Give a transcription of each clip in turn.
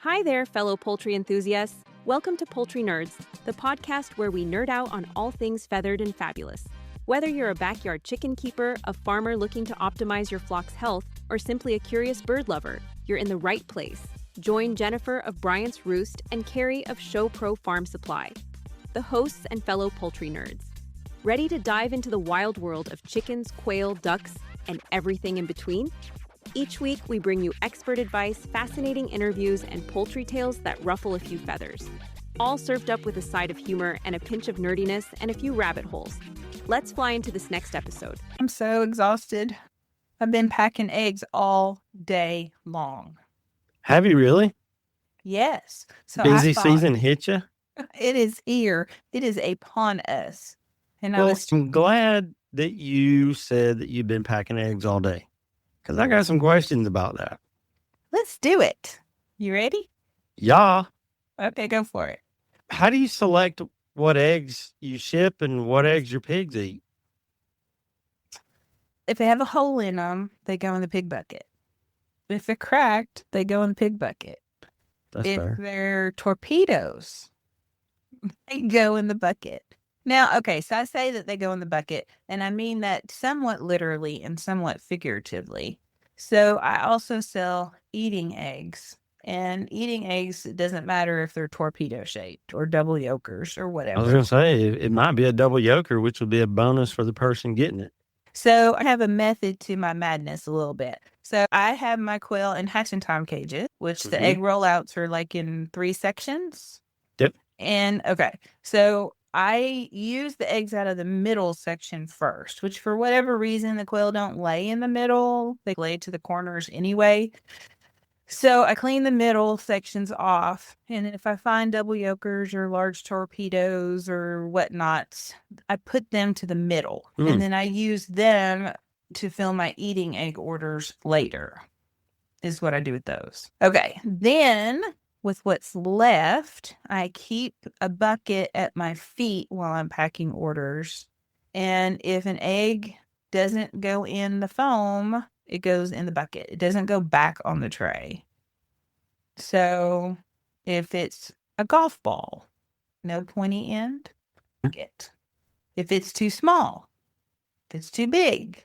Hi there, fellow poultry enthusiasts. Welcome to Poultry Nerds, the podcast where we nerd out on all things feathered and fabulous. Whether you're a backyard chicken keeper, a farmer looking to optimize your flock's health, or simply a curious bird lover, you're in the right place. Join Jennifer of Bryant's Roost and Carrie of Show Pro Farm Supply, the hosts and fellow poultry nerds. Ready to dive into the wild world of chickens, quail, ducks, and everything in between? Each week, we bring you expert advice, fascinating interviews, and poultry tales that ruffle a few feathers. All served up with a side of humor and a pinch of nerdiness and a few rabbit holes. Let's fly into this next episode. I'm so exhausted. I've been packing eggs all day long. Have you really? Yes. So Busy season hit you? It is here. It is upon us. And Well, I'm glad that you said that you've been packing eggs all day, because I got some questions about that. Let's do it. You ready? Yeah. Okay, go for it. How do you select what eggs you ship and what eggs your pigs eat? If they have a hole in them, they go in the pig bucket. If they're cracked, they go in the pig bucket. That's if fair. they're torpedoes, they go in the bucket. Now, okay, so I say that they go in the bucket, and I mean that somewhat literally and somewhat figuratively. So I also sell eating eggs. And eating eggs, it doesn't matter if they're torpedo-shaped or double yolkers or whatever. I was going to say, it might be a double yoker, which will be a bonus for the person getting it. So I have a method to my madness a little bit. So I have my quail in hatching time cages, which the egg rollouts are like in 3 sections. Yep. And okay, so I use the eggs out of the middle section first, which for whatever reason, the quail don't lay in the middle. They lay to the corners anyway. So I clean the middle sections off. And if I find double yolkers or large torpedoes or whatnot, I put them to the middle. And then I use them to fill my eating egg orders later, is what I do with those. Okay. Then with what's left, I keep a bucket at my feet while I'm packing orders. And if an egg doesn't go in the foam, it goes in the bucket. It doesn't go back on the tray. So if it's a golf ball, no pointy end, bucket. If it's too small, if it's too big,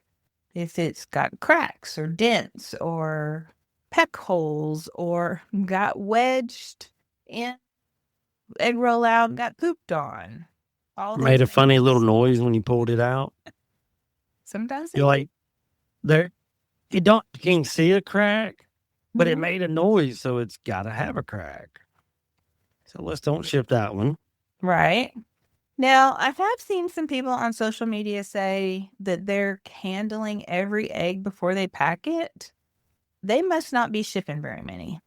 if it's got cracks or dents or peck holes or got wedged in egg roll out, got pooped on. Made a funny little noise when you pulled it out. Sometimes You're like, there, you can't see a crack, but it made a noise, so it's got to have a crack. So let's don't ship that one. Right. Now, I have seen some people on social media say that they're handling every egg before they pack it. They must not be shipping very many,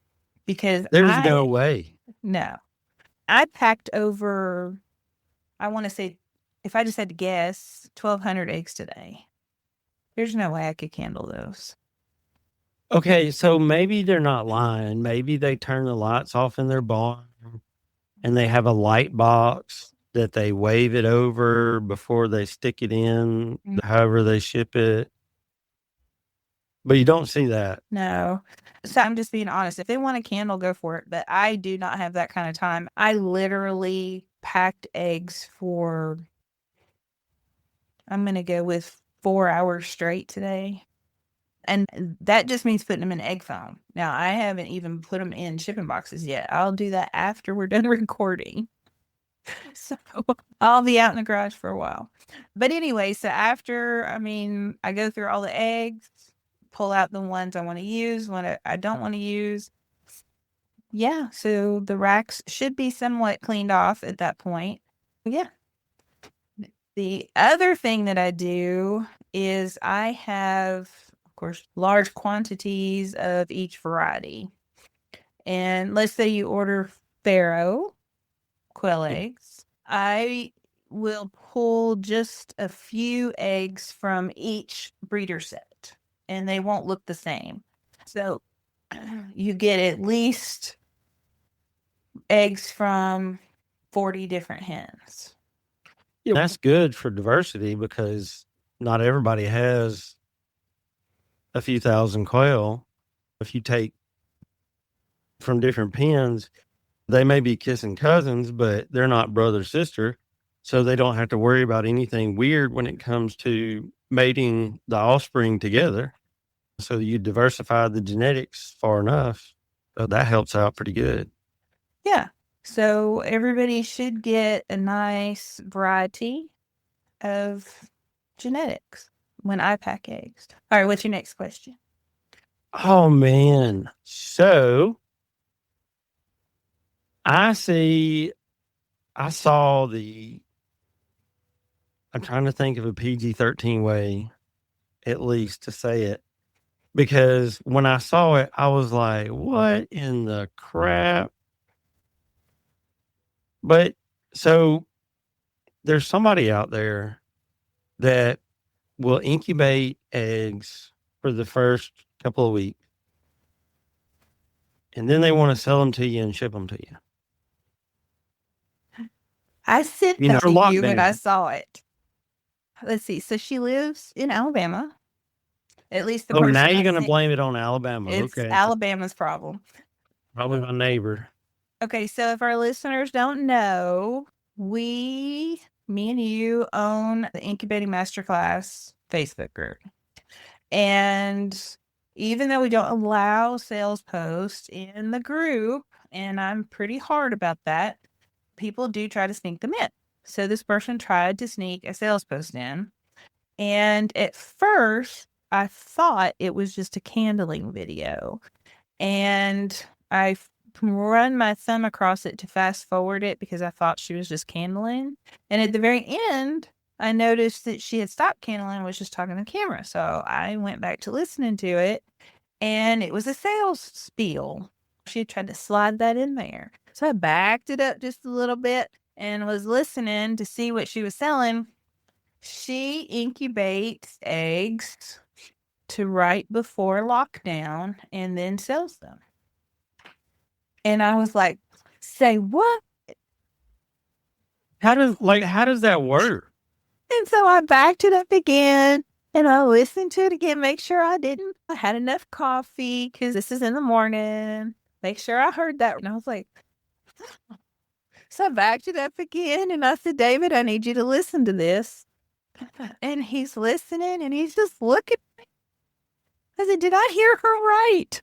because there's no way. No. I packed over, I want to say, if I just had to guess, 1,200 eggs today. There's no way I could handle those. Okay, so maybe they're not lying. Maybe they turn the lights off in their barn and they have a light box that they wave it over before they stick it in, however they ship it. But you don't see that. No. So I'm just being honest. If they want a candle, go for it. But I do not have that kind of time. I literally packed eggs for, I'm going to go with 4 hours straight today. And that just means putting them in egg foam. Now, I haven't even put them in shipping boxes yet. I'll do that after we're done recording. So I'll be out in the garage for a while. But anyway, so after, I go through all the eggs, pull out the ones I want to use, what I don't want to use. Yeah, so the racks should be somewhat cleaned off at that point. Yeah. The other thing that I do is I have, of course, large quantities of each variety. And let's say you order farrow quail eggs. I will pull just a few eggs from each breeder set, and they won't look the same. So you get at least eggs from 40 different hens. Yeah, that's good for diversity, because not everybody has a few thousand quail. If you take from different pens, they may be kissing cousins, but they're not brother, sister. So they don't have to worry about anything weird when it comes to mating the offspring together. So you diversify the genetics far enough. So that helps out pretty good. Yeah. So everybody should get a nice variety of genetics when I pack eggs. All right, what's your next question? Oh, man. So I'm trying to think of a PG-13 way, at least, to say it. Because when I saw it, I was like, what in the crap? But so there's somebody out there that will incubate eggs for the first couple of weeks. And then they want to sell them to you and ship them to you. I sent You know, that for to you when I lockdown. saw it. Let's see. So she lives in Alabama. At least the Oh, person now I you're going to sent- blame it on Alabama. It's Okay. Alabama's problem. Probably my neighbor. Okay, so if our listeners don't know, me and you own the Incubating Masterclass Facebook group. And even though we don't allow sales posts in the group, and I'm pretty hard about that, people do try to sneak them in. So this person tried to sneak a sales post in. And at first, I thought it was just a candling video. And I run my thumb across it to fast forward it because I thought she was just candling. And at the very end, I noticed that she had stopped candling and was just talking to the camera. So I went back to listening to it, and it was a sales spiel. She had tried to slide that in there. So I backed it up just a little bit and was listening to see what she was selling. She incubates eggs to right before lockdown and then sells them. And I was like, say what? How does that work? And so I backed it up again and I listened to it again, make sure I had enough coffee because this is in the morning. Make sure I heard that. And I was like, so I backed it up again and I said, David, I need you to listen to this. And he's listening and he's just looking at me. I said, did I hear her right?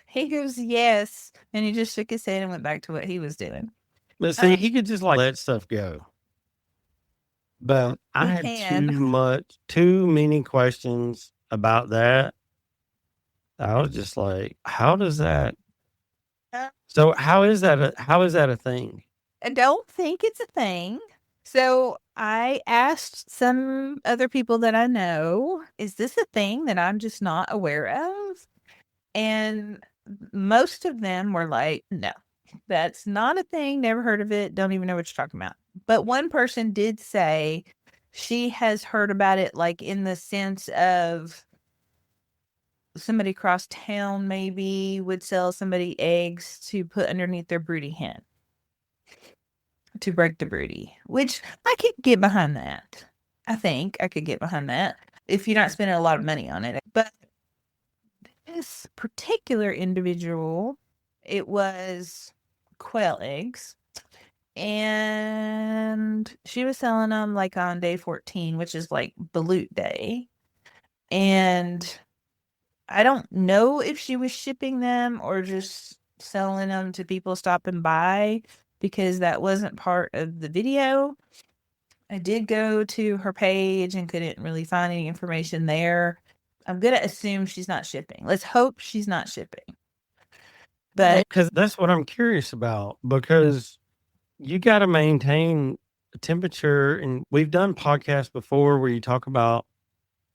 He goes, yes. And he just shook his head and went back to what he was doing. But see, he could just let stuff go. But I had too many questions about that. I was just like, how does that? So how is that a thing? I don't think it's a thing. So I asked some other people that I know, is this a thing that I'm just not aware of? And most of them were like, no, that's not a thing. Never heard of it. Don't even know what you're talking about. But one person did say she has heard about it, like in the sense of somebody across town maybe would sell somebody eggs to put underneath their broody hen to break the broody, which I could get behind that. I think I could get behind that if you're not spending a lot of money on it. But this particular individual, it was quail eggs. And she was selling them like on day 14, which is like balut day. And I don't know if she was shipping them or just selling them to people stopping by because that wasn't part of the video. I did go to her page and couldn't really find any information there. I'm going to assume she's not shipping. Let's hope she's not shipping. But because that's what I'm curious about, because you got to maintain temperature. And we've done podcasts before where you talk about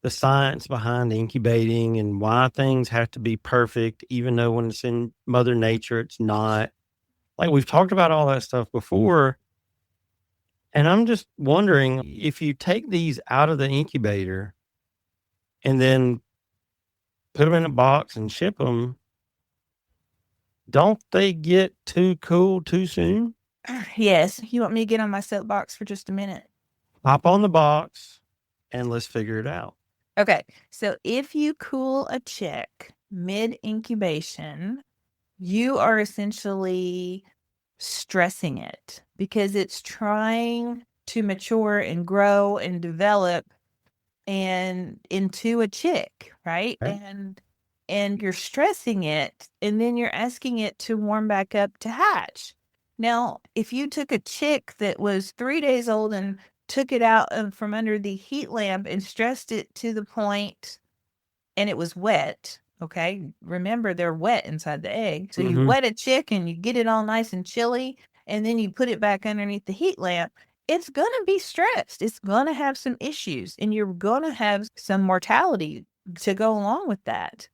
the science behind incubating and why things have to be perfect, even though when it's in Mother Nature, it's not. Like, we've talked about all that stuff before. And I'm just wondering, if you take these out of the incubator and then put them in a box and ship them, don't they get too cool too soon? yes, you want me to get on my soapbox for just a minute? Hop on the box and let's figure it out. Okay, so if you cool a chick mid-incubation, you are essentially stressing it because it's trying to mature and grow and develop and into a chick, right? Okay. And you're stressing it, and then you're asking it to warm back up to hatch. Now, if you took a chick that was 3 days old and took it out from under the heat lamp and stressed it to the point and it was wet, okay? Remember, they're wet inside the egg. So you wet a chick and you get it all nice and chilly, and then you put it back underneath the heat lamp. It's going to be stressed. It's going to have some issues, and you're going to have some mortality to go along with that.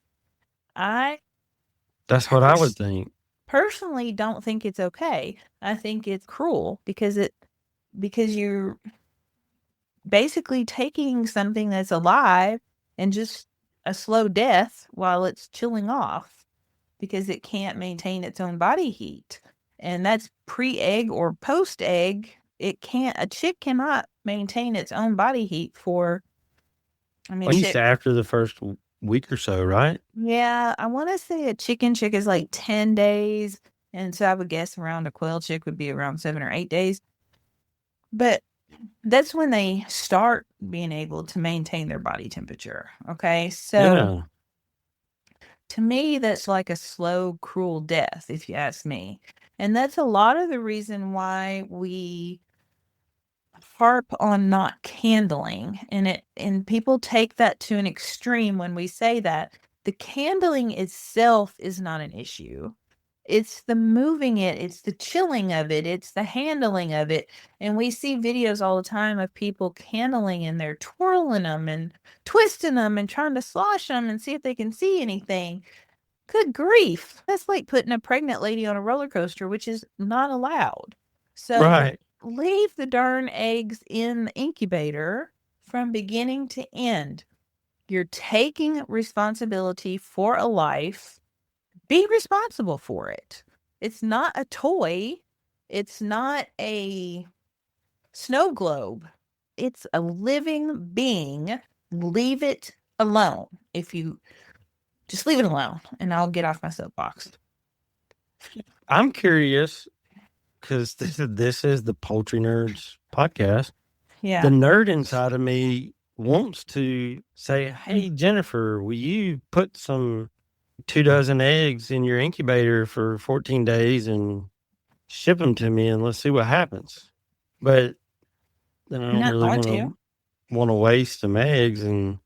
That's what I would think. Personally don't think it's okay. I think it's cruel because you're basically taking something that's alive and just a slow death while it's chilling off because it can't maintain its own body heat. And that's pre-egg or post-egg. A chick cannot maintain its own body heat for, At least after the first week or so, right? Yeah, I want to say a chicken chick is like 10 days. And so I would guess around a quail chick would be around 7 or 8 days. But that's when they start being able to maintain their body temperature. Okay. So to me, that's like a slow, cruel death, if you ask me. And that's a lot of the reason why we harp on not candling, and people take that to an extreme when we say that. The candling itself is not an issue. It's the moving it, it's the chilling of it, it's the handling of it. And we see videos all the time of people candling and they're twirling them and twisting them and trying to slosh them and see if they can see anything. Good grief. That's like putting a pregnant lady on a roller coaster, which is not allowed. So leave the darn eggs in the incubator from beginning to end. You're taking responsibility for a life. Be responsible for it. It's not a toy. It's not a snow globe. It's a living being. Leave it alone. If you just leave it alone, and I'll get off my soapbox. I'm curious because this is the Poultry Nerds Podcast. Yeah. The nerd inside of me wants to say, hey, Jennifer, will you put some 24 eggs in your incubator for 14 days and ship them to me and let's see what happens. But then I don't really want to waste some eggs, and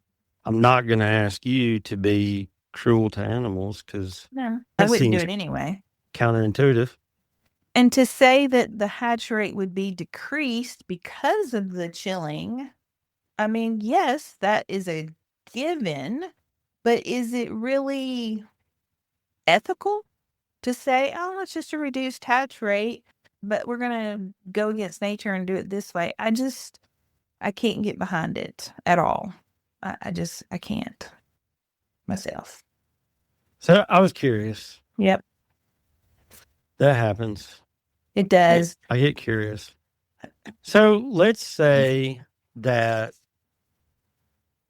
I'm not going to ask you to be cruel to animals because I wouldn't do it anyway. Counterintuitive. And to say that the hatch rate would be decreased because of the chilling, I mean, yes, that is a given, but is it really ethical to say, oh, it's just a reduced hatch rate, but we're going to go against nature and do it this way? I can't get behind it at all. I can't myself. So I was curious. Yep. That happens. It does. I get curious. So let's say that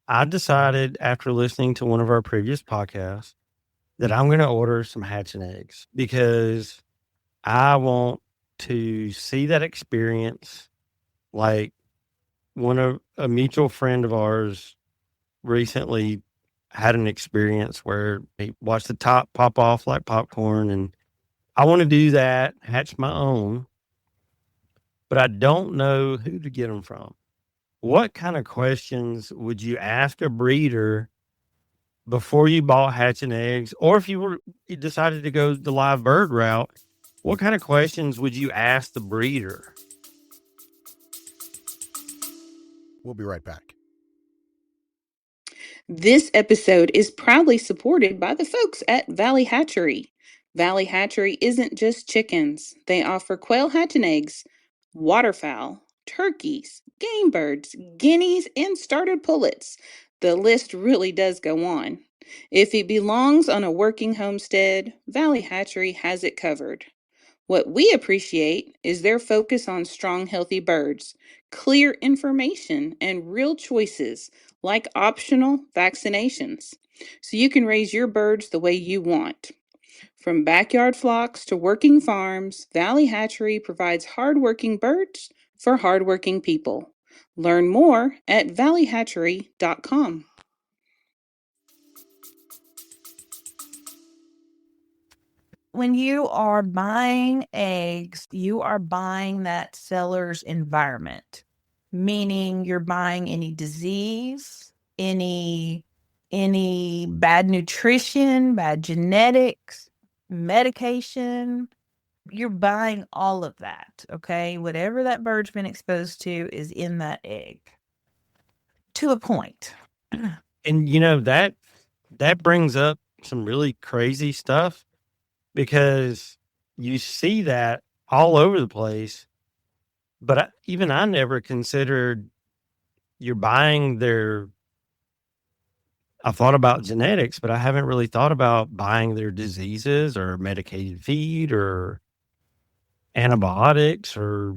I decided after listening to one of our previous podcasts that I'm going to order some hatching eggs because I want to see that experience. Like a mutual friend of ours recently had an experience where he watched the top pop off like popcorn, and I want to do that, hatch my own, but I don't know who to get them from. What kind of questions would you ask a breeder before you bought hatching eggs? Or if you decided to go the live bird route, what kind of questions would you ask the breeder? We'll be right back. This episode is proudly supported by the folks at Valley Hatchery. Valley Hatchery isn't just chickens. They offer quail hatching eggs, waterfowl, turkeys, game birds, guineas, and started pullets. The list really does go on. If it belongs on a working homestead, Valley Hatchery has it covered. What we appreciate is their focus on strong, healthy birds, clear information, and real choices like optional vaccinations, so you can raise your birds the way you want. From backyard flocks to working farms, Valley Hatchery provides hardworking birds for hardworking people. Learn more at valleyhatchery.com. When you are buying eggs, you are buying that seller's environment, meaning you're buying any disease, any bad nutrition, bad genetics, medication. You're buying all of that, okay? Whatever that bird's been exposed to is in that egg. To a point. And that brings up some really crazy stuff, because you see that all over the place. But even I never considered you're buying I thought about genetics, but I haven't really thought about buying their diseases or medicated feed or antibiotics or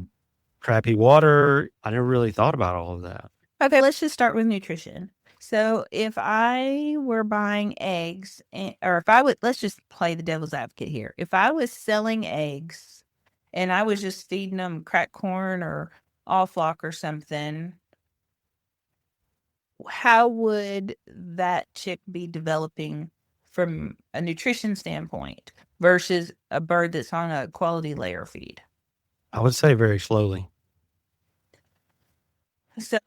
crappy water. I never really thought about all of that. Okay, let's just start with nutrition. So if I were buying eggs, or if I would, let's just play the devil's advocate here. If I was selling eggs and I was just feeding them cracked corn or all flock or something, how would that chick be developing from a nutrition standpoint versus a bird that's on a quality layer feed? I would say very slowly. So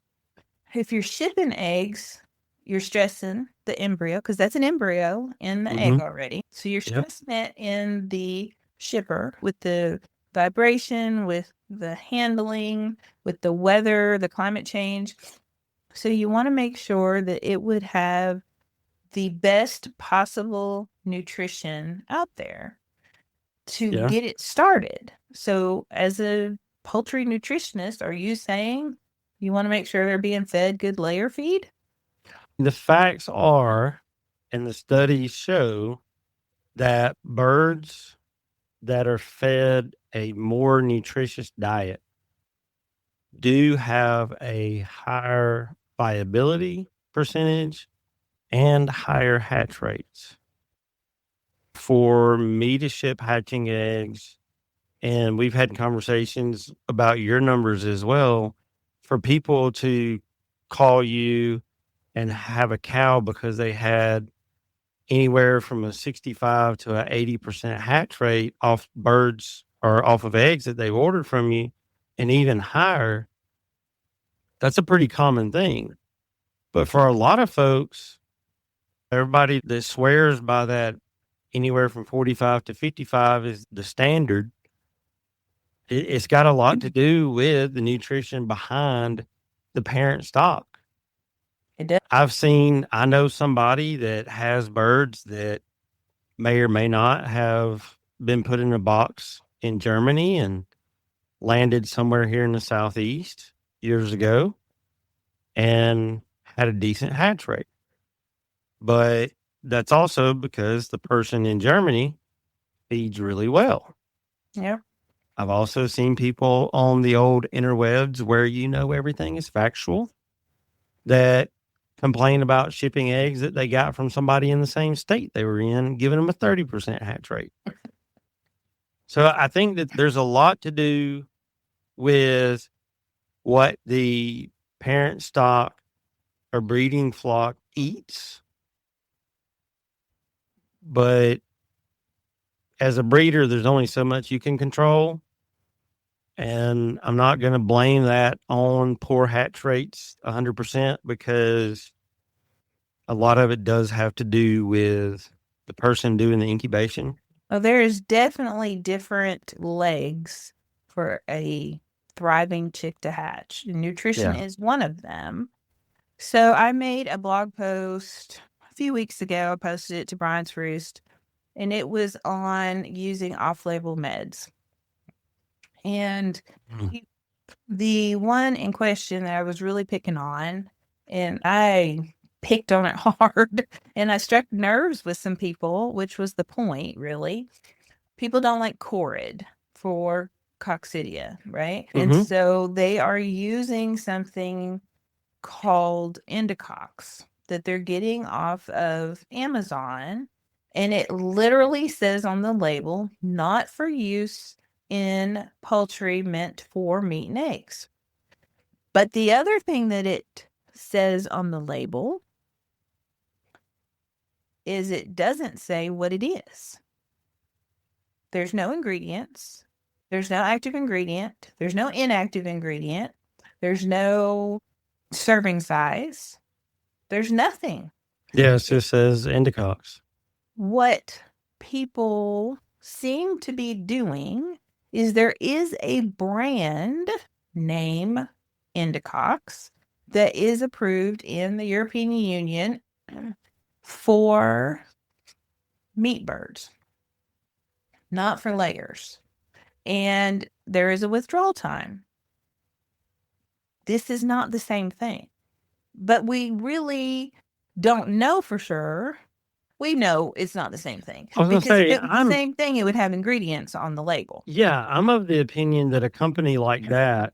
if you're shipping eggs, you're stressing the embryo, because that's an embryo in the egg already. So you're stressing it in the shipper with the vibration, with the handling, with the weather, the climate change. So you want to make sure that it would have the best possible nutrition out there to get it started. So as a poultry nutritionist, are you saying you want to make sure they're being fed good layer feed? The facts are, and the studies show, that birds that are fed a more nutritious diet do have a higher viability percentage and higher hatch rates. For me to ship hatching eggs, and we've had conversations about your numbers as well, for people to call you and have a cow because they had anywhere from a 65 to an 80% hatch rate off birds or off of eggs that they've ordered from you, and even higher, that's a pretty common thing. But for a lot of folks, everybody that swears by that anywhere from 45 to 55 is the standard. It's got a lot to do with the nutrition behind the parent stock. It does. I know somebody that has birds that may or may not have been put in a box in Germany and landed somewhere here in the Southeast years ago and had a decent hatch rate. But that's also because the person in Germany feeds really well. Yeah. I've also seen people on the old interwebs where everything is factual that complain about shipping eggs that they got from somebody in the same state they were in, giving them a 30% hatch rate. So I think that there's a lot to do with what the parent stock or breeding flock eats. But as a breeder, there's only so much you can control. And I'm not going to blame that on poor hatch rates 100%, because a lot of it does have to do with the person doing the incubation. Well, there is definitely different legs for a thriving chick to hatch. Nutrition is one of them. So I made a blog post a few weeks ago. I posted it to Brian's Roost, and it was on using off-label meds. And the one in question that I was really picking on, and I picked on it hard, and I struck nerves with some people, which was the point, really. People don't like Corid for coccidia, right? And so they are using something called Indicox that they're getting off of Amazon. And it literally says on the label, not for use in poultry meant for meat and eggs. But the other thing that it says on the label is it doesn't say what it is. There's no ingredients. There's no active ingredient. There's no inactive ingredient. There's no serving size. There's nothing. Yeah, it just says indicox. What people seem to be doing is there is a brand name Indicox that is approved in the European Union for meat birds, not for layers. And there is a withdrawal time. This is not the same thing, but we really don't know for sure. We know it's not the same thing. I was going to Because say, if it was the same thing, it would have ingredients on the label. Yeah, I'm of the opinion that a company like that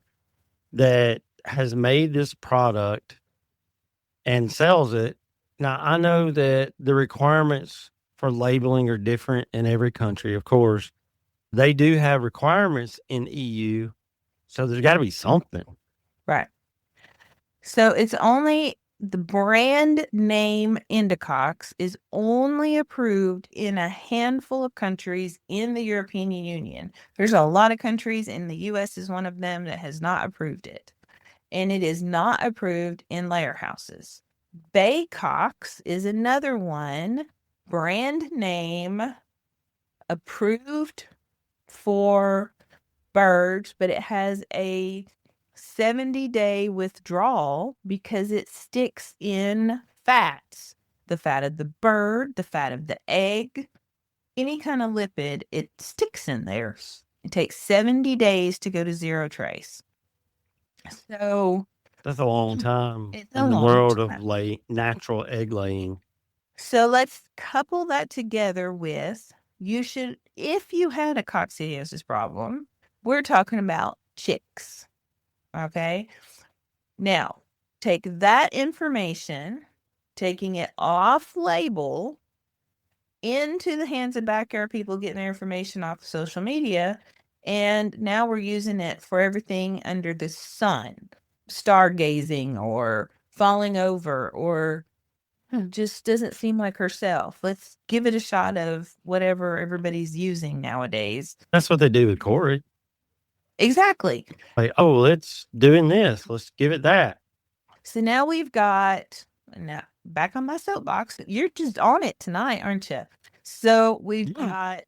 has made this product and sells it. Now, I know that the requirements for labeling are different in every country, of course. They do have requirements in EU, so there's got to be something. Right. So it's only the brand name Indicox is only approved in a handful of countries in the European Union. There's a lot of countries, and the US is one of them, that has not approved it. And it is not approved in layer houses. Baycox is another one, brand name approved for birds, but it has a 70-day withdrawal because it sticks in fats. The fat of the bird, the fat of the egg, any kind of lipid, it sticks in there. It takes 70 days to go to zero trace. So that's a long time in the world of natural egg laying. So let's couple that together with, if you had a coccidiosis problem, we're talking about chicks. Okay. Now, take that information, taking it off label, into the hands of backyard people getting their information off of social media. And now we're using it for everything under the sun, stargazing or falling over or just doesn't seem like herself. Let's give it a shot of whatever everybody's using nowadays. That's what they do with Corey. Exactly. Like, oh, let's doing this. Let's give it that. So now now back on my soapbox. You're just on it tonight, aren't you? So we've got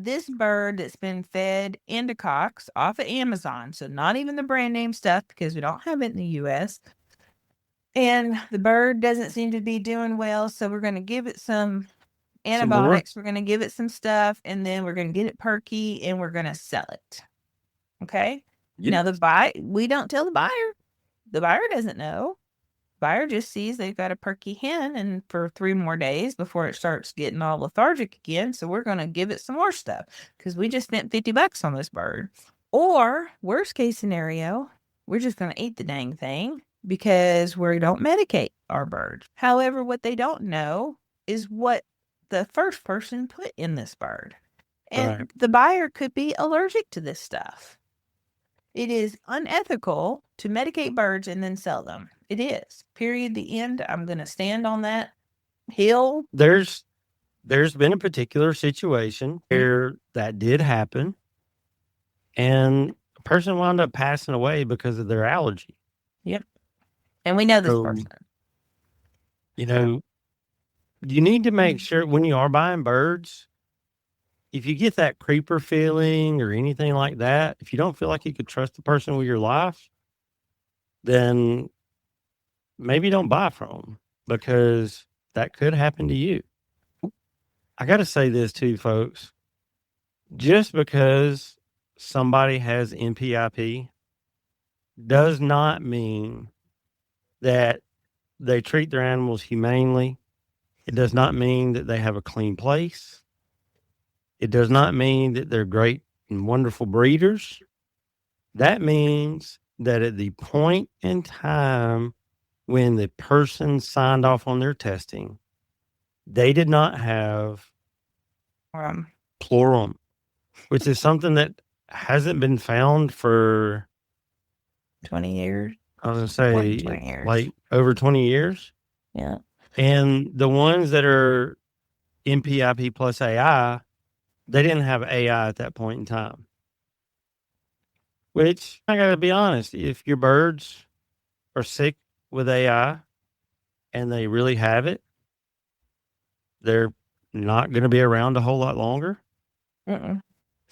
this bird that's been fed Indicox off of Amazon. So not even the brand name stuff because we don't have it in the US. And the bird doesn't seem to be doing well. So we're going to give it some antibiotics. We're going to give it some stuff. And then we're going to get it perky and we're going to sell it. Okay. Now we don't tell the buyer. The buyer doesn't know. Buyer just sees they've got a perky hen and for 3 more days before it starts getting all lethargic again. So we're going to give it some more stuff because we just spent $50 on this bird. Or worst case scenario, we're just going to eat the dang thing because we don't medicate our bird. However, what they don't know is what the first person put in this bird. And the buyer could be allergic to this stuff. It is unethical to medicate birds and then sell them. It is. Period. The end. I'm going to stand on that hill. There's been a particular situation where that did happen. And a person wound up passing away because of their allergy. Yep. And we know this person. You need to make sure when you are buying birds, if you get that creeper feeling or anything like that, if you don't feel like you could trust the person with your life, then maybe don't buy from them because that could happen to you. I got to say this too, folks. Just because somebody has NPIP does not mean that they treat their animals humanely. It does not mean that they have a clean place. It does not mean that they're great and wonderful breeders. That means that at the point in time when the person signed off on their testing, they did not have chlorum, which is something that hasn't been found for 20 years. I was going to say 20 years. like over 20 years. Yeah. And the ones that are NPIP plus AI, they didn't have AI at that point in time. Which, I got to be honest, if your birds are sick with AI and they really have it, they're not going to be around a whole lot longer. Mm-mm.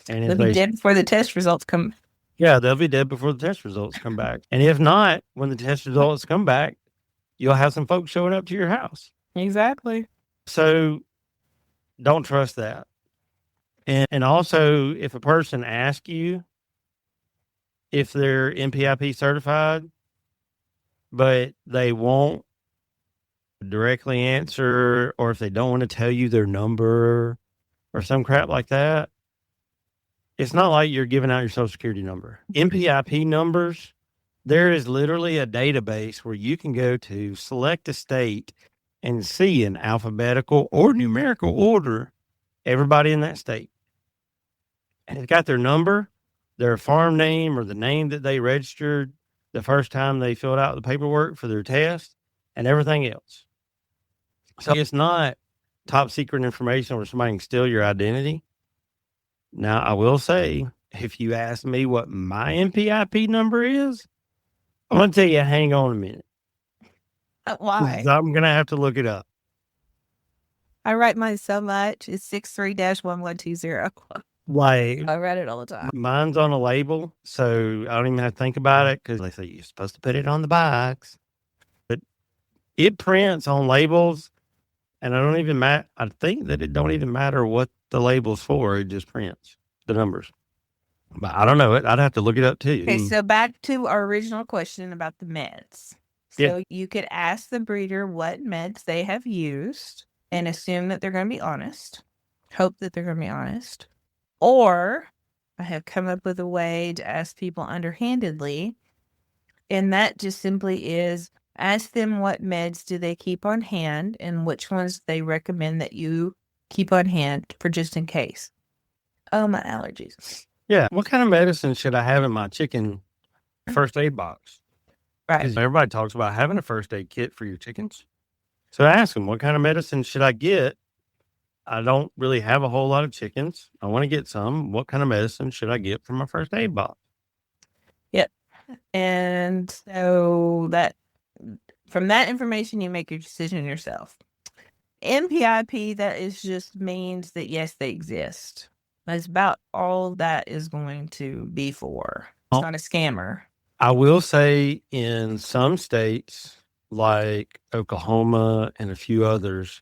And They'll be dead before the test results come. Yeah, they'll be dead before the test results come back. And if not, when the test results come back, you'll have some folks showing up to your house. Exactly. So don't trust that. And also, if a person asks you if they're NPIP certified, but they won't directly answer, or if they don't want to tell you their number or some crap like that, it's not like you're giving out your social security number. NPIP numbers, there is literally a database where you can go to, select a state, and see in alphabetical or numerical order everybody in that state. And it's got their number, their farm name, or the name that they registered the first time they filled out the paperwork for their test, and everything else. So it's not top secret information where somebody can steal your identity. Now, I will say, if you ask me what my NPIP number is, I'm going to tell you, hang on a minute. Why? I'm going to have to look it up. I write mine so much. It's 63-1120. Like, I write it all the time. mine's on a label, so I don't even have to think about it because they say you're supposed to put it on the box. But it prints on labels, and I think that it don't even matter what the label's for. It just prints the numbers. But I don't know it. I'd have to look it up too. Okay, so back to our original question about the meds. So you could ask the breeder what meds they have used and assume that they're going to be honest. Hope that they're going to be honest. Or I have come up with a way to ask people underhandedly, and that just simply is ask them what meds do they keep on hand and which ones they recommend that you keep on hand for just in case. Oh, my allergies. Yeah. What kind of medicine should I have in my chicken first aid box? Right. Because everybody talks about having a first aid kit for your chickens. So ask them, what kind of medicine should I get? I don't really have a whole lot of chickens. I want to get some. What kind of medicine should I get from my first aid box? Yep. And so that from that information, you make your decision yourself. NPIP, that is just means that, yes, they exist. That's about all that is going to be for. It's not a scammer. I will say in some states, like Oklahoma and a few others,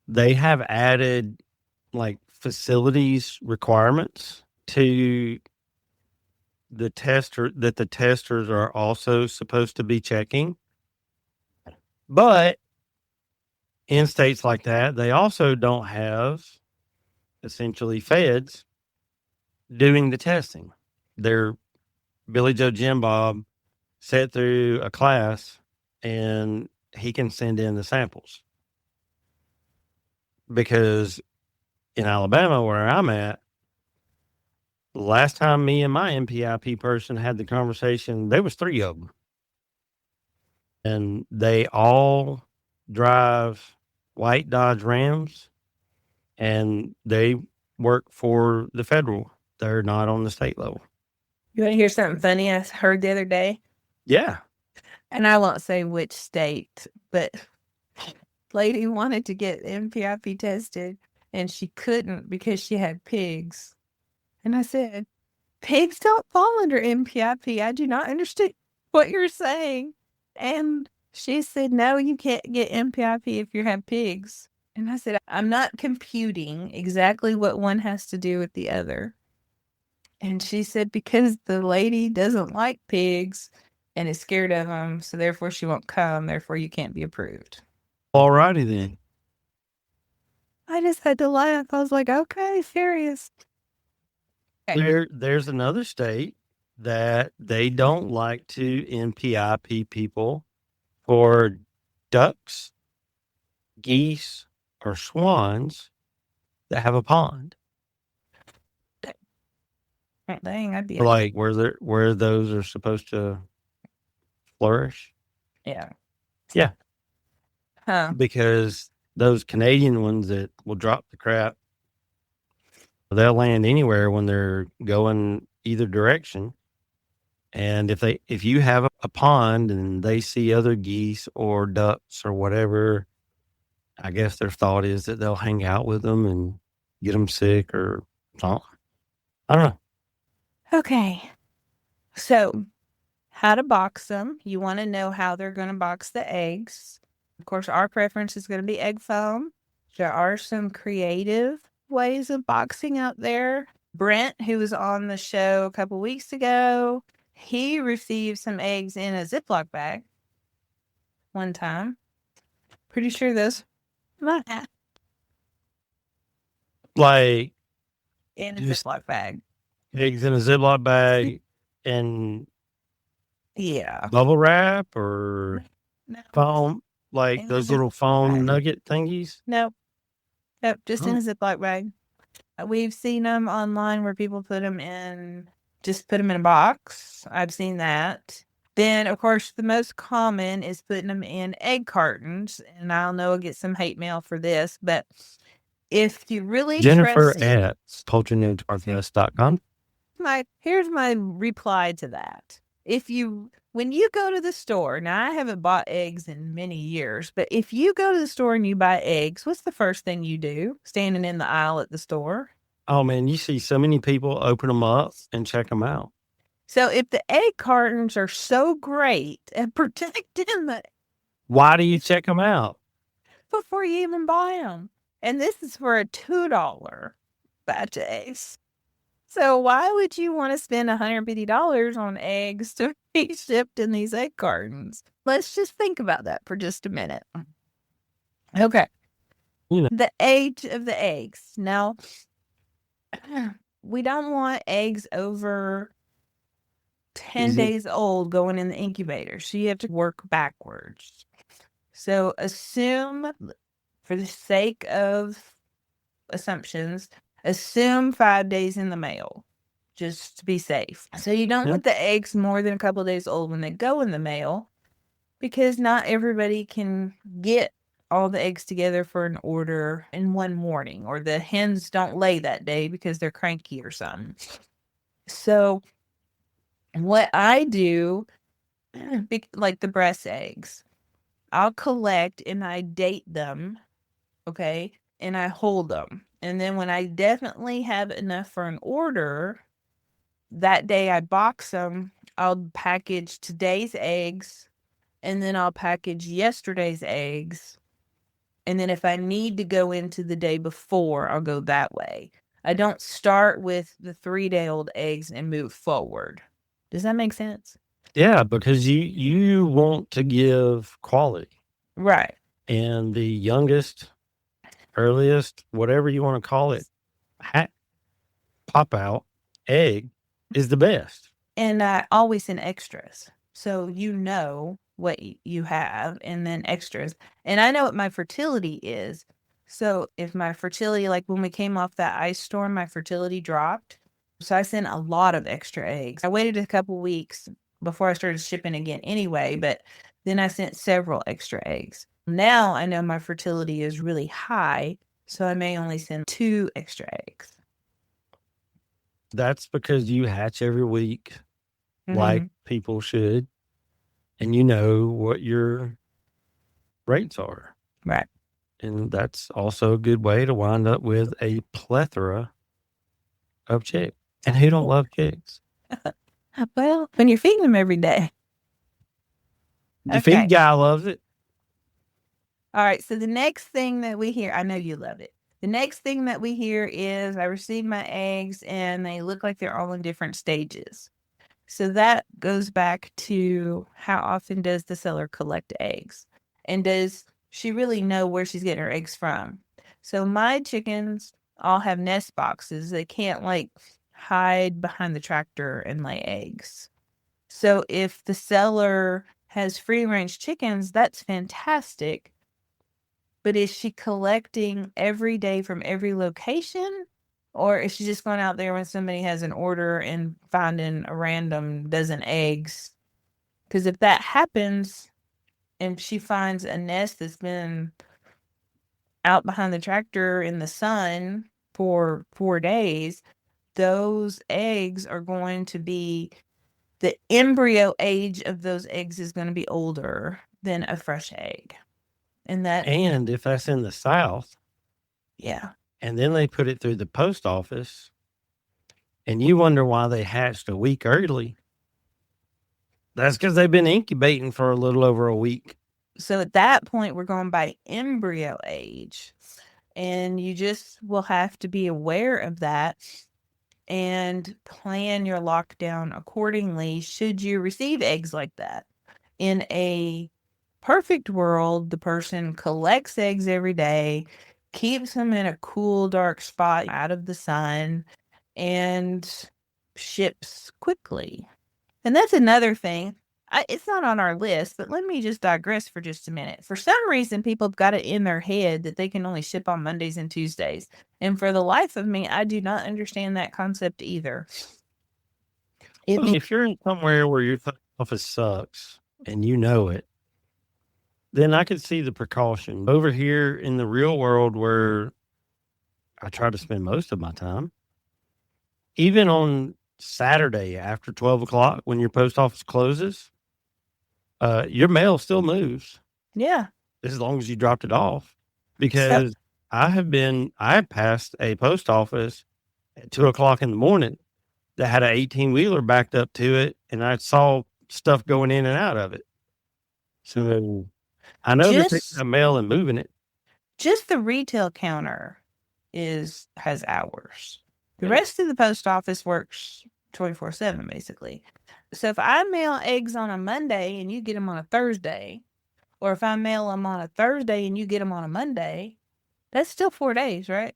they have added like facilities requirements to the tester that the testers are also supposed to be checking. But in states like that, they also don't have essentially feds doing the testing. They're Billy Joe Jim Bob sat through a class and he can send in the samples. Because in Alabama, where I'm at, last time me and my NPIP person had the conversation, there was 3 of them. And they all drive white Dodge Rams, and they work for the federal. They're not on the state level. You want to hear something funny I heard the other day? Yeah. And I won't say which state, but lady wanted to get NPIP tested, and she couldn't because she had pigs. And I said, pigs don't fall under NPIP. I do not understand what you're saying. And she said, no, you can't get NPIP if you have pigs. And I said, I'm not computing exactly what one has to do with the other. And she said, because the lady doesn't like pigs and is scared of them, so therefore she won't come, therefore you can't be approved. All righty then. I just had to laugh. I was like, okay, serious. Okay. There's another state that they don't like to NPIP people for ducks, geese or swans that have a pond, Dang, I'd be like where those are supposed to flourish. yeah. Yeah, Huh. because those Canadian ones that will drop the crap, they'll land anywhere when they're going either direction. And if you have a pond and they see other geese or ducks or whatever, I guess their thought is that they'll hang out with them and get them sick or something. I don't know. Okay. So, how to box them. You want to know how they're going to box the eggs. Of course, our preference is going to be egg foam. There are some creative ways of boxing out there. Brent, who was on the show a couple weeks ago, he received some eggs in a Ziploc bag one time. Pretty sure those Like in a just Ziploc bag. eggs in a Ziploc bag and Yeah. bubble wrap or No. foam, like In a those little Ziploc foam bag. nugget thingies. Nope. Nope. Just in Oh. a Ziploc bag. We've seen them online where people put them in a box. I've seen that. Then, of course, the most common is putting them in egg cartons. And I'll know I'll get some hate mail for this, but if you really Jennifer trust at poultrynerds.com. here's my reply to that. When you go to the store, now I haven't bought eggs in many years, but if you go to the store and you buy eggs, what's the first thing you do standing in the aisle at the store? Oh man, you see so many people open them up and check them out. So if the egg cartons are so great at protecting the Why do you check them out? before you even buy them, and this is for a $2 batch of eggs. So why would you want to spend $150 on eggs to be shipped in these egg cartons? Let's just think about that for just a minute. Okay. You know. The age of the eggs. Now, we don't want eggs over 10 days old going in the incubator. So you have to work backwards. So assume, for the sake of assumptions, assume 5 days in the mail, just to be safe. So you don't want the eggs more than a couple of days old when they go in the mail, because not everybody can get all the eggs together for an order in one morning, or the hens don't lay that day because they're cranky or something. So what I do, like the breast eggs, I'll collect and I date them, okay, and I hold them. And then when I definitely have enough for an order, that day I box them. I'll package today's eggs, and then I'll package yesterday's eggs. And then if I need to go into the day before, I'll go that way. I don't start with the 3-day-old eggs and move forward. Does that make sense? Yeah, because you want to give quality. Right. And the youngest, earliest, whatever you want to call it, pop out egg is the best. And I always send extras. So you know what you have, and then extras. And I know what my fertility is. So if my fertility, like when we came off that ice storm, my fertility dropped. So I sent a lot of extra eggs. I waited a couple weeks before I started shipping again anyway, but then I sent several extra eggs. Now I know my fertility is really high, so I may only send 2 extra eggs. That's because you hatch every week, like people should, and you know what your rates are. Right. And that's also a good way to wind up with a plethora of chicks. And who don't love chicks? Well, when you're feeding them every day. The feed guy loves it. All right. So the next thing that we hear, I know you love it. The next thing that we hear is I received my eggs and they look like they're all in different stages. So that goes back to how often does the seller collect eggs? And does she really know where she's getting her eggs from? So my chickens all have nest boxes. They can't like hide behind the tractor and lay eggs. So if the seller has free range chickens, that's fantastic. But is she collecting every day from every location? Or is she just going out there when somebody has an order and finding a random dozen eggs? Because if that happens and she finds a nest that's been out behind the tractor in the sun for 4 days, those eggs are going to be, the embryo age of those eggs is going to be older than a fresh egg. And if that's in the South, yeah. and then they put it through the post office, and you wonder why they hatched a week early, that's because they've been incubating for a little over a week. So at that point, we're going by embryo age. And you just will have to be aware of that and plan your lockdown accordingly should you receive eggs like that. In a perfect world, the person collects eggs every day, keeps them in a cool, dark spot out of the sun, and ships quickly. And that's another thing. It's not on our list, but let me just digress for just a minute. For some reason, people have got it in their head that they can only ship on Mondays and Tuesdays. And for the life of me, I do not understand that concept either. If you're in somewhere where your office sucks and you know it, then I could see the precaution. Over here in the real world where I try to spend most of my time, even on Saturday after 12 o'clock when your post office closes, your mail still moves. Yeah. As long as you dropped it off. Because I have passed a post office at 2 o'clock in the morning that had an 18-wheeler backed up to it, and I saw stuff going in and out of it. So I know they're taking the mail and moving it. Just the retail counter has hours. The rest of the post office works 24/7, basically. So if I mail eggs on a Monday and you get them on a Thursday, or if I mail them on a Thursday and you get them on a Monday, that's still 4 days, right?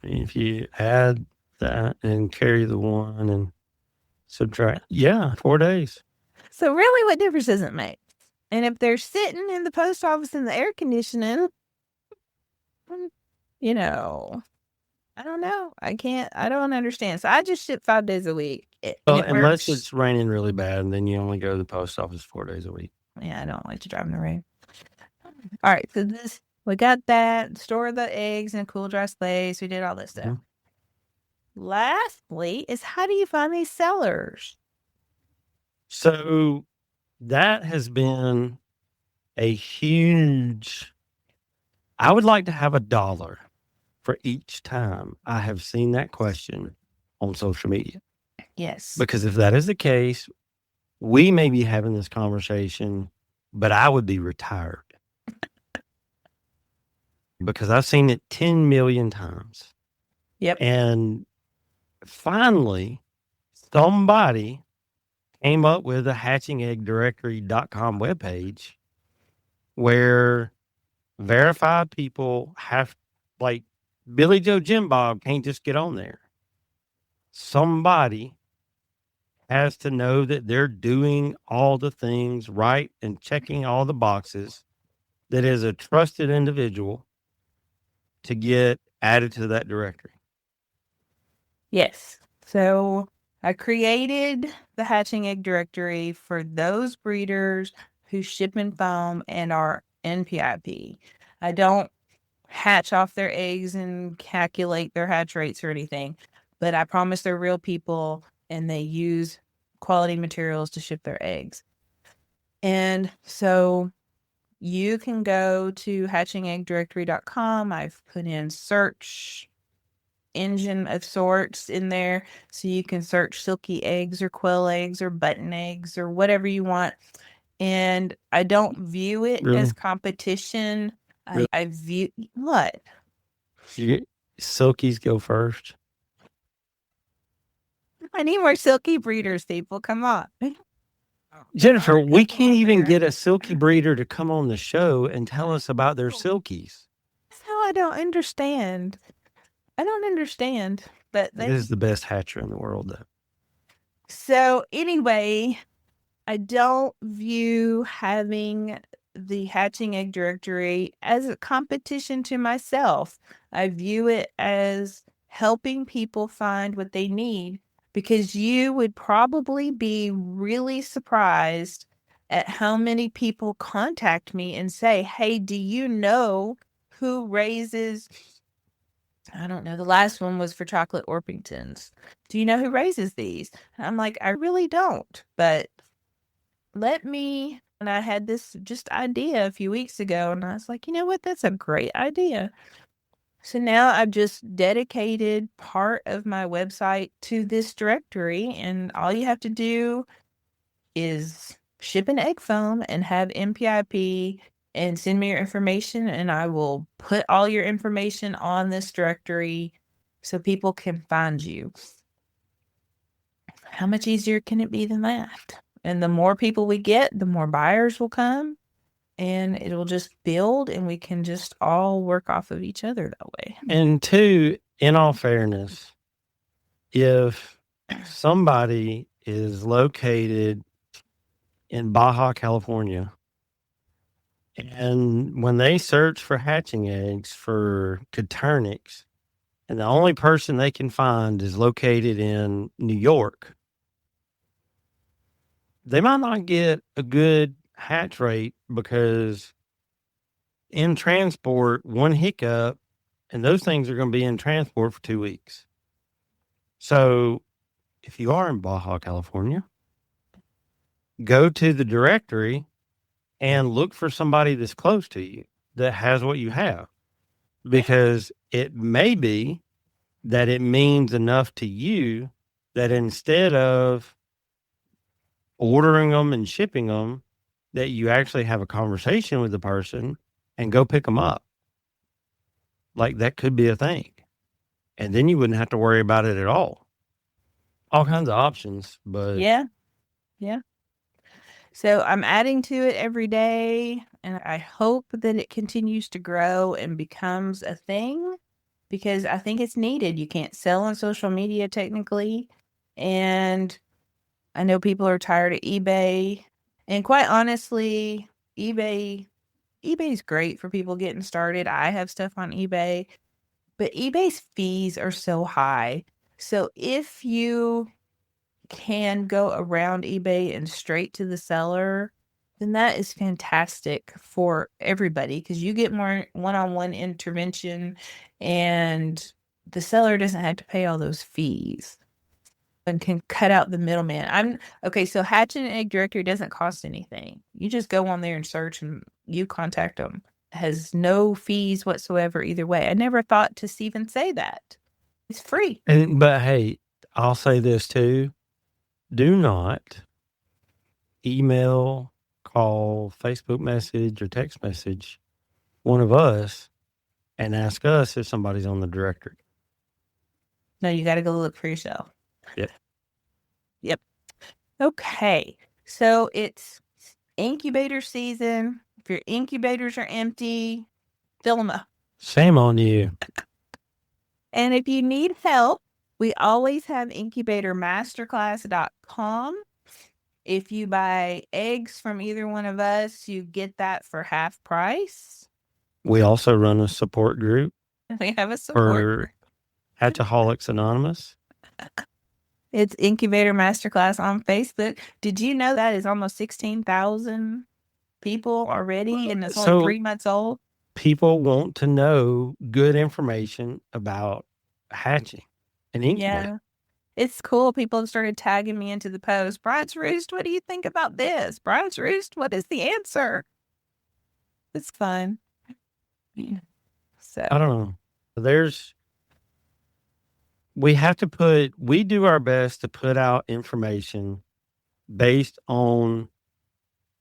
If you add that and carry the one and subtract, 4 days. So really, what difference does it make? And if they're sitting in the post office in the air conditioning, I don't know. I don't understand. So I just ship 5 days a week. Unless it's raining really bad, and then you only go to the post office 4 days a week. Yeah, I don't like to drive in the rain. All right, so we got that. Store the eggs in a cool, dry space. We did all this stuff. Mm-hmm. Lastly is, how do you find these sellers? So that has been a huge... I would like to have $1 for each time I have seen that question on social media. Yes. Because if that is the case, we may be having this conversation, but I would be retired. Because I've seen it 10 million times. Yep. And finally, somebody came up with a hatchingeggdirectory.com webpage where verified people have, like, Billy Joe Jim Bob can't just get on there. Somebody has to know that they're doing all the things right and checking all the boxes, that is a trusted individual to get added to that directory. Yes. So I created the Hatching Egg Directory for those breeders who ship in foam and are NPIP. I don't hatch off their eggs and calculate their hatch rates or anything, but I promise they're real people and they use quality materials to ship their eggs. And so you can go to hatchingeggdirectory.com. I've put in search engine of sorts in there, so you can search silky eggs or quail eggs or button eggs or whatever you want. And I don't view it as competition. I view what? Silkies go first. I need more silky breeders, people. Come on. Jennifer, we can't even get a silky breeder to come on the show and tell us about their silkies. So I don't understand. But it is the best hatcher in the world, though. So anyway, I don't view having the hatching egg directory as a competition to myself. I view it as helping people find what they need, because you would probably be really surprised at how many people contact me and say, hey, do you know who raises, I don't know, the last one was for chocolate Orpingtons. Do you know who raises these? And I'm like, I really don't, but and I had this just idea a few weeks ago, and I was like, you know what? That's a great idea. So now I've just dedicated part of my website to this directory, and all you have to do is ship an egg foam and have NPIP and send me your information, and I will put all your information on this directory so people can find you. How much easier can it be than that? And the more people we get, the more buyers will come, and it will just build, and we can just all work off of each other that way. And two, in all fairness, if somebody is located in Baja, California, and when they search for hatching eggs for Coturnix, and the only person they can find is located in New York, they might not get a good hatch rate, because in transport, one hiccup, and those things are going to be in transport for 2 weeks. So if you are in Baja, California, go to the directory and look for somebody that's close to you that has what you have, because it may be that it means enough to you that instead of ordering them and shipping them, that you actually have a conversation with the person and go pick them up. Like, that could be a thing. And then you wouldn't have to worry about it at all. All kinds of options, but Yeah. So I'm adding to it every day, and I hope that it continues to grow and becomes a thing, because I think it's needed. You can't sell on social media technically, and I know people are tired of eBay. And quite honestly, eBay's great for people getting started. I have stuff on eBay, but eBay's fees are so high. So if you can go around eBay and straight to the seller, then that is fantastic for everybody, because you get more one-on-one intervention, and the seller doesn't have to pay all those fees and can cut out the middleman. So hatching an egg directory doesn't cost anything. You just go on there and search, and you contact them. It has no fees whatsoever either way. I never thought to even say that. It's free. But hey, I'll say this too. Do not email, call, Facebook message, or text message one of us and ask us if somebody's on the directory. No, you got to go look for yourself. Yep. Okay. So it's incubator season. If your incubators are empty, fill them up. Shame on you. And if you need help, we always have incubatormasterclass.com. If you buy eggs from either one of us, you get that for half price. We also run a support group We have a support group. Hatchaholics Anonymous. It's Incubator Masterclass on Facebook. Did you know that is almost 16,000 people already, and it's only 3 months old? People want to know good information about hatching and incubating. Yeah. It's cool. People have started tagging me into the post. Brian's Roost, what do you think about this? Brian's Roost, what is the answer? It's fun. Yeah. So I don't know. We do our best to put out information based on,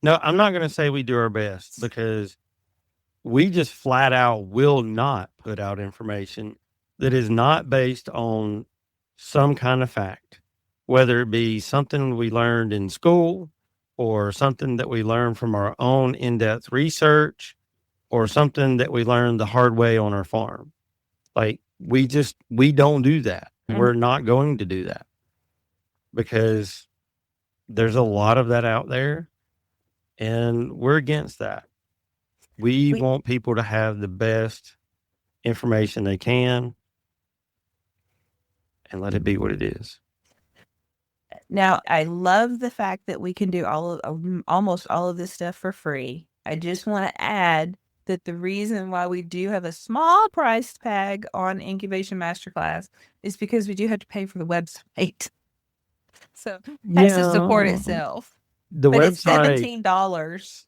no, I'm not going to say we do our best, because we just flat out will not put out information that is not based on some kind of fact, whether it be something we learned in school, or something that we learned from our own in-depth research, or something that we learned the hard way on our farm. Like, we don't do that. Mm-hmm. We're not going to do that, because there's a lot of that out there, and we're against that. We want people to have the best information they can and let it be what it is. Now, I love the fact that we can do almost all of this stuff for free. I just want to add that the reason why we do have a small price tag on Incubation Masterclass is because we do have to pay for the website. So it has to support itself. The but website, it's $17.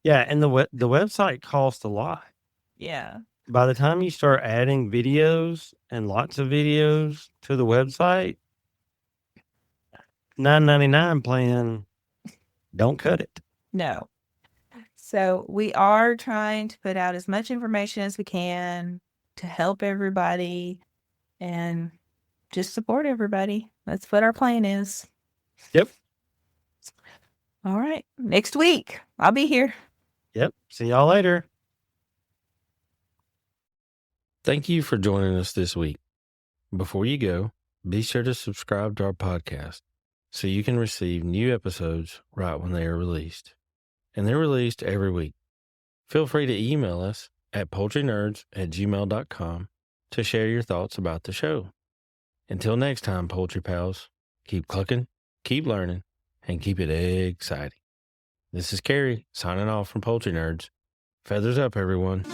yeah, and the website costs a lot. Yeah. By the time you start adding videos and lots of videos to the website, $9.99 plan don't cut it. No. So we are trying to put out as much information as we can to help everybody and just support everybody. That's what our plan is. Yep. All right. Next week, I'll be here. Yep. See y'all later. Thank you for joining us this week. Before you go, be sure to subscribe to our podcast so you can receive new episodes right when they are released. And they're released every week. Feel free to email us at poultrynerds@gmail.com to share your thoughts about the show. Until next time, Poultry Pals, keep clucking, keep learning, and keep it exciting. This is Carrie signing off from Poultry Nerds. Feathers up, everyone.